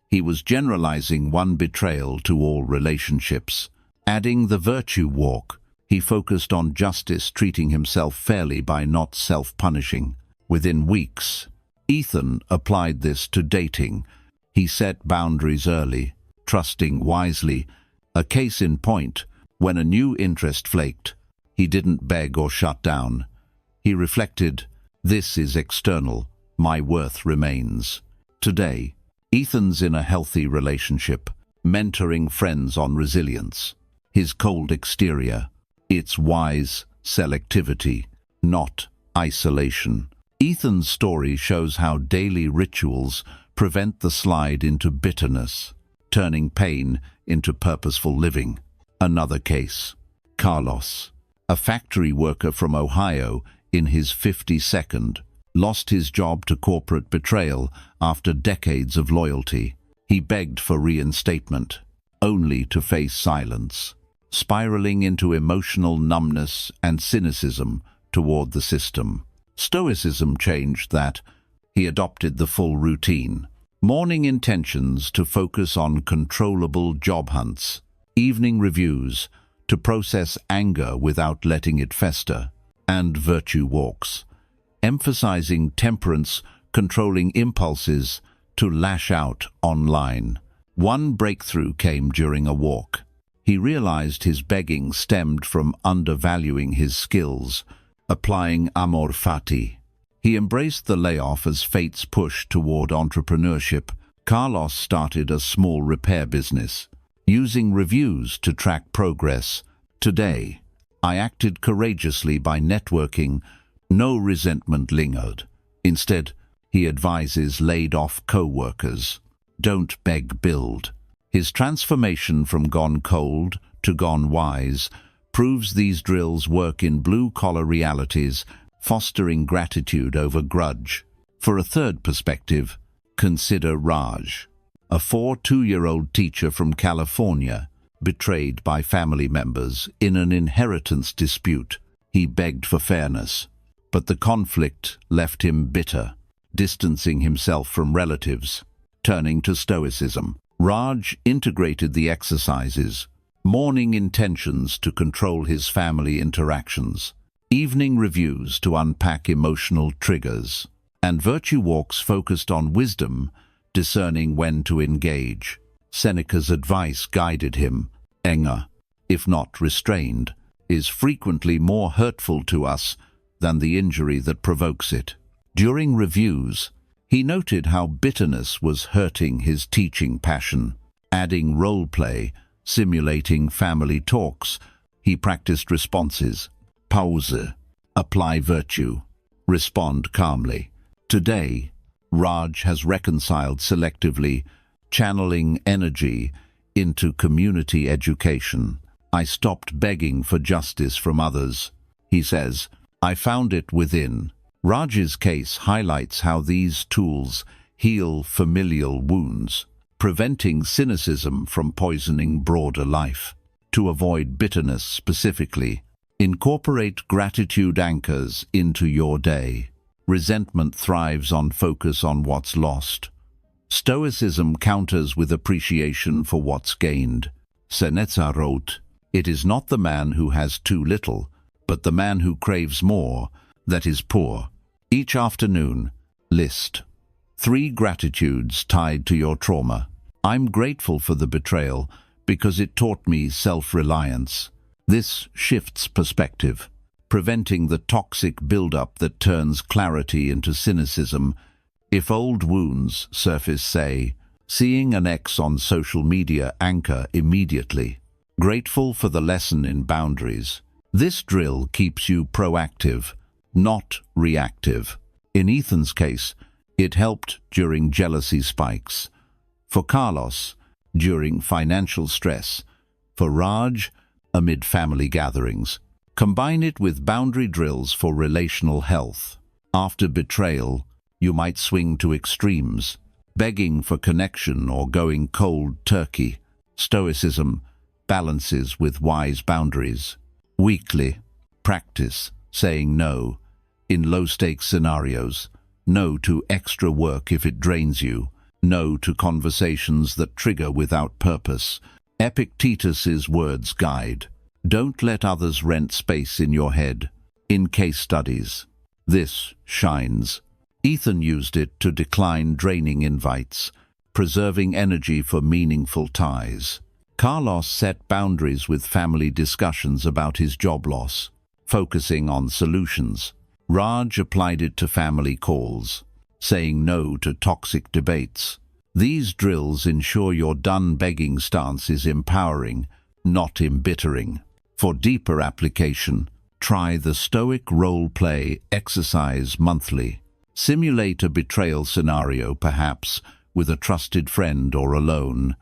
He was generalizing one betrayal to all relationships. Adding the virtue walk, he focused on justice, treating himself fairly by not self-punishing. Within weeks, Ethan applied this to dating. He set boundaries early, trusting wisely. A case in point, when a new interest flaked, he didn't beg or shut down. He reflected, this is external, my worth remains. Today, Ethan's in a healthy relationship, mentoring friends on resilience. His cold exterior, it's wise selectivity, not isolation. Ethan's story shows how daily rituals prevent the slide into bitterness, turning pain into purposeful living. Another case, Carlos, a factory worker from Ohio in his 52nd, lost his job to corporate betrayal after decades of loyalty. He begged for reinstatement, only to face silence, spiraling into emotional numbness and cynicism toward the system. Stoicism changed that. He adopted the full routine. Morning intentions to focus on controllable job hunts. Evening reviews to process anger without letting it fester. And virtue walks, emphasizing temperance, controlling impulses to lash out online. One breakthrough came during a walk. He realized his begging stemmed from undervaluing his skills, applying amor fati. He embraced the layoff as fate's push toward entrepreneurship. Carlos started a small repair business, using reviews to track progress. Today, I acted courageously by networking. No resentment lingered. Instead, he advises laid-off co-workers, don't beg, build. His transformation from gone cold to gone wise proves these drills work in blue-collar realities, fostering gratitude over grudge. For a third perspective, consider Raj, a 42-year-old teacher from California, betrayed by family members in an inheritance dispute. He begged for fairness, but the conflict left him bitter, distancing himself from relatives. Turning to Stoicism, Raj integrated the exercises, morning intentions to control his family interactions, evening reviews to unpack emotional triggers, and virtue walks focused on wisdom, discerning when to engage. Seneca's advice guided him. Anger, if not restrained, is frequently more hurtful to us than the injury that provokes it. During reviews, he noted how bitterness was hurting his teaching passion. Adding role play, simulating family talks, he practiced responses. Pause, Apply virtue. Respond calmly. Today, Raj has reconciled selectively, channeling energy into community education. I stopped begging for justice from others. He says, I found it within. Raj's case highlights how these tools heal familial wounds, preventing cynicism from poisoning broader life. To avoid bitterness specifically, incorporate gratitude anchors into your day. Resentment thrives on focus on what's lost. Stoicism counters with appreciation for what's gained. Seneca wrote, "It is not the man who has too little, but the man who craves more, that is poor." Each afternoon, list 3 gratitudes tied to your trauma. I'm grateful for the betrayal because it taught me self-reliance. This shifts perspective, preventing the toxic buildup that turns clarity into cynicism. If old wounds surface, say, seeing an ex on social media, anchor immediately. Grateful for the lesson in boundaries. This drill keeps you proactive, not reactive. In Ethan's case, it helped during jealousy spikes. For Carlos, during financial stress. For Raj, amid family gatherings. Combine it with boundary drills for relational health. After betrayal, you might swing to extremes, begging for connection or going cold turkey. Stoicism balances with wise boundaries. Weekly, practice saying no in low-stakes scenarios. No to extra work if it drains you. No to conversations that trigger without purpose. Epictetus's words guide. Don't let others rent space in your head. In case studies, this shines. Ethan used it to decline draining invites, preserving energy for meaningful ties. Carlos set boundaries with family discussions about his job loss, focusing on solutions. Raj applied it to family calls, saying no to toxic debates. These drills ensure your done begging stance is empowering, not embittering. For deeper application, try the Stoic role-play exercise monthly. Simulate a betrayal scenario, perhaps with a trusted friend or alone,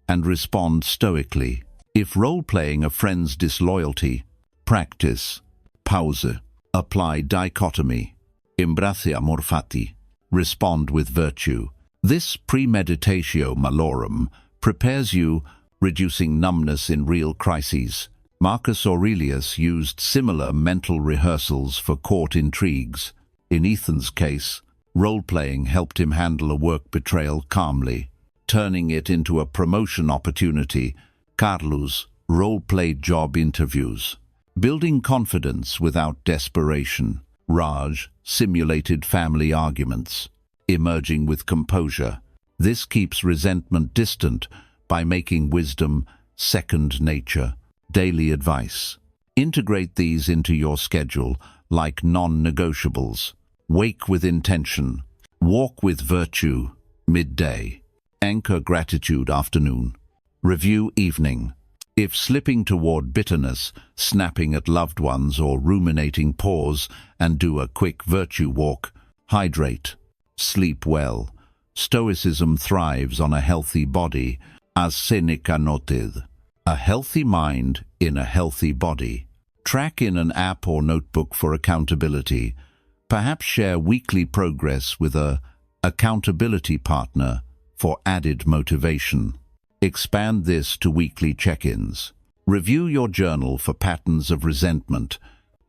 and respond stoically. If role-playing a friend's disloyalty, practice pause. Apply dichotomy. Embrace amor fati. Respond with virtue. This premeditatio malorum prepares you, reducing numbness in real crises. Marcus Aurelius used similar mental rehearsals for court intrigues. In Ethan's case, role-playing helped him handle a work betrayal calmly, turning it into a promotion opportunity. Carlos role-played job interviews. Building confidence without desperation. Raj simulated family arguments, emerging with composure. This keeps resentment distant by making wisdom second nature. Daily advice. Integrate these into your schedule like non-negotiables. Wake with intention. Walk with virtue, midday. Anchor gratitude, afternoon. Review, evening. If slipping toward bitterness, snapping at loved ones, or ruminating, pause and do a quick virtue walk. Hydrate. Sleep well. Stoicism thrives on a healthy body, as Seneca noted. A healthy mind in a healthy body. Track in an app or notebook for accountability. Perhaps share weekly progress with an accountability partner for added motivation. Expand this to weekly check-ins. Review your journal for patterns of resentment,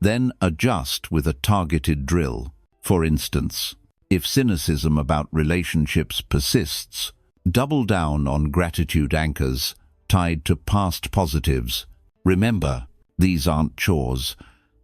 then adjust with a targeted drill. For instance, if cynicism about relationships persists, double down on gratitude anchors tied to past positives. Remember, these aren't chores.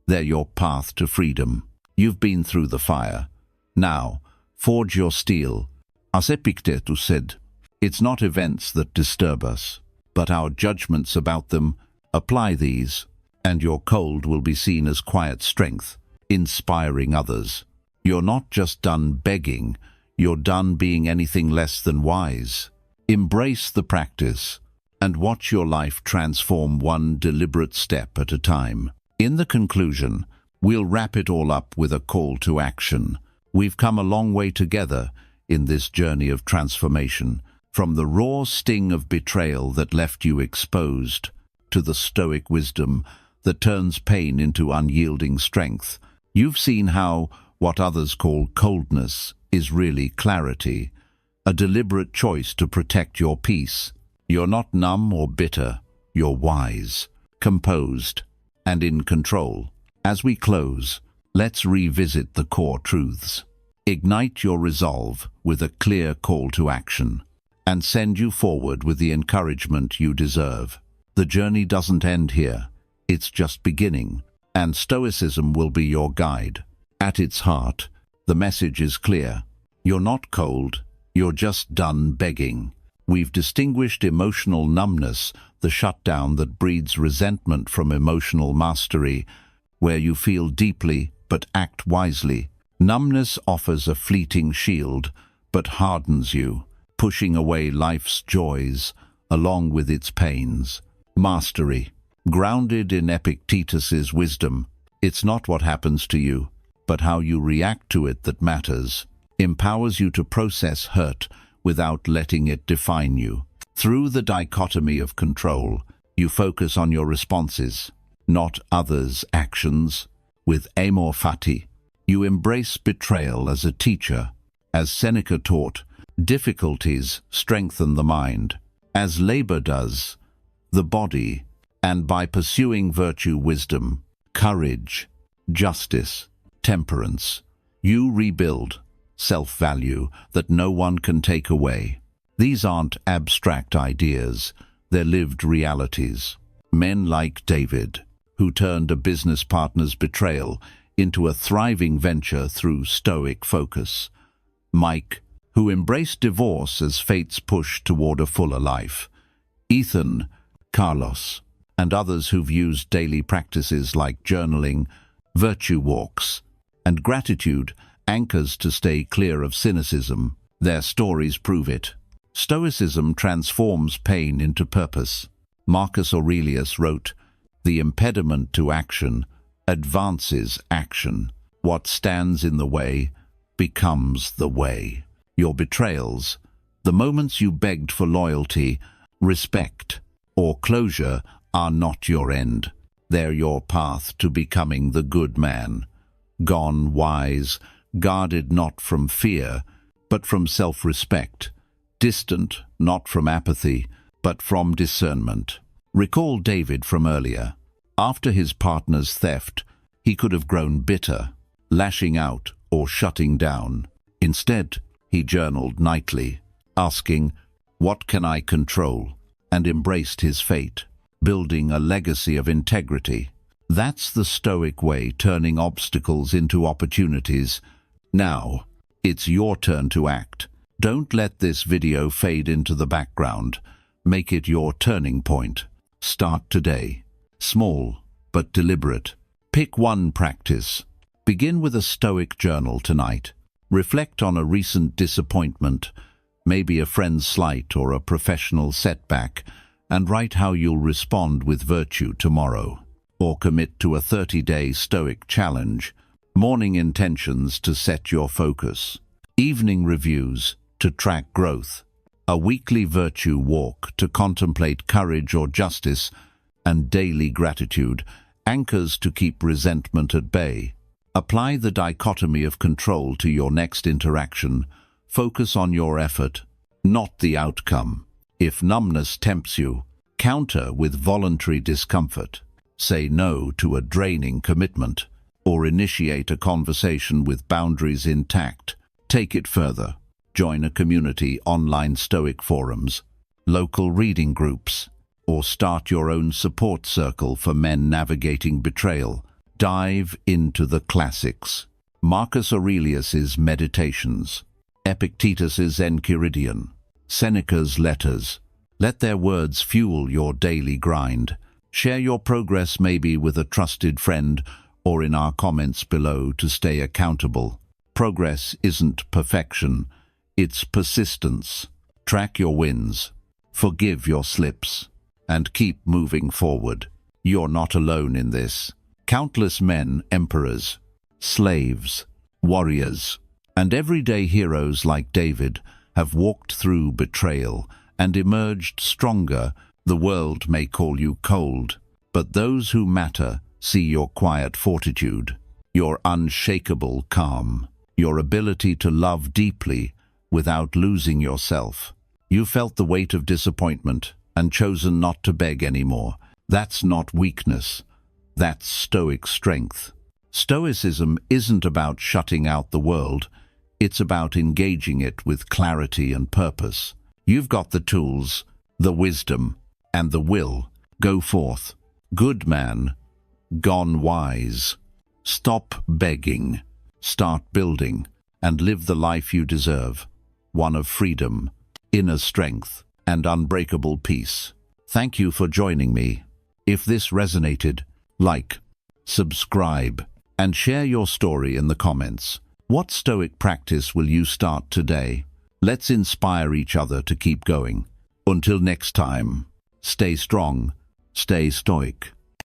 They're your path to freedom. You've been through the fire. Now, forge your steel. As Epictetus said, it's not events that disturb us, but our judgments about them. Apply these, and your cold will be seen as quiet strength, inspiring others. You're not just done begging, you're done being anything less than wise. Embrace the practice, and watch your life transform one deliberate step at a time. In the conclusion, We'll wrap it all up with a call to action. We've come a long way together in this journey of transformation, from the raw sting of betrayal that left you exposed to the Stoic wisdom that turns pain into unyielding strength. You've seen how what others call coldness is really clarity, a deliberate choice to protect your peace. You're not numb or bitter, you're wise, composed, and in control. As we close, let's revisit the core truths. Ignite your resolve with a clear call to action, and send you forward with the encouragement you deserve. The journey doesn't end here, it's just beginning, and Stoicism will be your guide. At its heart, the message is clear. You're not cold, you're just done begging. We've distinguished emotional numbness, the shutdown that breeds resentment, from emotional mastery, where you feel deeply but act wisely. Numbness offers a fleeting shield, but hardens you, pushing away life's joys along with its pains. Mastery, grounded in Epictetus's wisdom, it's not what happens to you, but how you react to it that matters, empowers you to process hurt without letting it define you. Through the dichotomy of control, you focus on your responses, not others' actions. With amor fati, you embrace betrayal as a teacher. As Seneca taught, difficulties strengthen the mind, as LABE does the body, and by pursuing virtue, wisdom, courage, justice, temperance, you rebuild self-value that no one can take away. These aren't abstract ideas, they're lived realities. Men like David, who turned a business partner's betrayal into a thriving venture through Stoic focus. Mike, who embraced divorce as fate's push toward a fuller life. Ethan, Carlos, and others who've used daily practices like journaling, virtue walks, and gratitude anchors to stay clear of cynicism. Their stories prove it. Stoicism transforms pain into purpose. Marcus Aurelius wrote, "The impediment to action advances action. What stands in the way becomes the way." Your betrayals, the moments you begged for loyalty, respect, or closure, are not your end. They're your path to becoming the good man. Gone wise, guarded not from fear, but from self-respect. Distant not from apathy, but from discernment. Recall David from earlier. After his partner's theft, he could have grown bitter, lashing out or shutting down. Instead, he journaled nightly, asking, "What can I control?" and embraced his fate, building a legacy of integrity. That's the Stoic way, turning obstacles into opportunities. Now, it's your turn to act. Don't let this video fade into the background. Make it your turning point. Start today. Small, but deliberate. Pick one practice. Begin with a Stoic journal tonight. Reflect on a recent disappointment, maybe a friend's slight or a professional setback, and write how you'll respond with virtue tomorrow. Or commit to a 30-day Stoic challenge. Morning intentions to set your focus. Evening reviews to track growth. A weekly virtue walk to contemplate courage or justice, and daily gratitude, anchors to keep resentment at bay. Apply the dichotomy of control to your next interaction. Focus on your effort, not the outcome. If numbness tempts you, counter with voluntary discomfort. Say no to a draining commitment, or initiate a conversation with boundaries intact. Take it further. Join a community, online Stoic forums, local reading groups, or start your own support circle for men navigating betrayal. Dive into the classics. Marcus Aurelius's Meditations, Epictetus's Enchiridion, Seneca's Letters. Let their words fuel your daily grind. Share your progress maybe with a trusted friend or in our comments below to stay accountable. Progress isn't perfection, it's persistence. Track your wins, forgive your slips, and keep moving forward. You're not alone in this. Countless men, emperors, slaves, warriors, and everyday heroes like David have walked through betrayal and emerged stronger. The world may call you cold, but those who matter see your quiet fortitude, your unshakable calm, your ability to love deeply without losing yourself. You felt the weight of disappointment and chosen not to beg anymore. That's not weakness. That's Stoic strength. Stoicism isn't about shutting out the world. It's about engaging it with clarity and purpose. You've got the tools, the wisdom, and the will. Go forth. Good man, gone wise. Stop begging. Start building, and live the life you deserve. One of freedom, inner strength, and unbreakable peace. Thank you for joining me. If this resonated, like, subscribe, and share your story in the comments. What Stoic practice will you start today? Let's inspire each other to keep going. Until next time, stay strong, stay Stoic.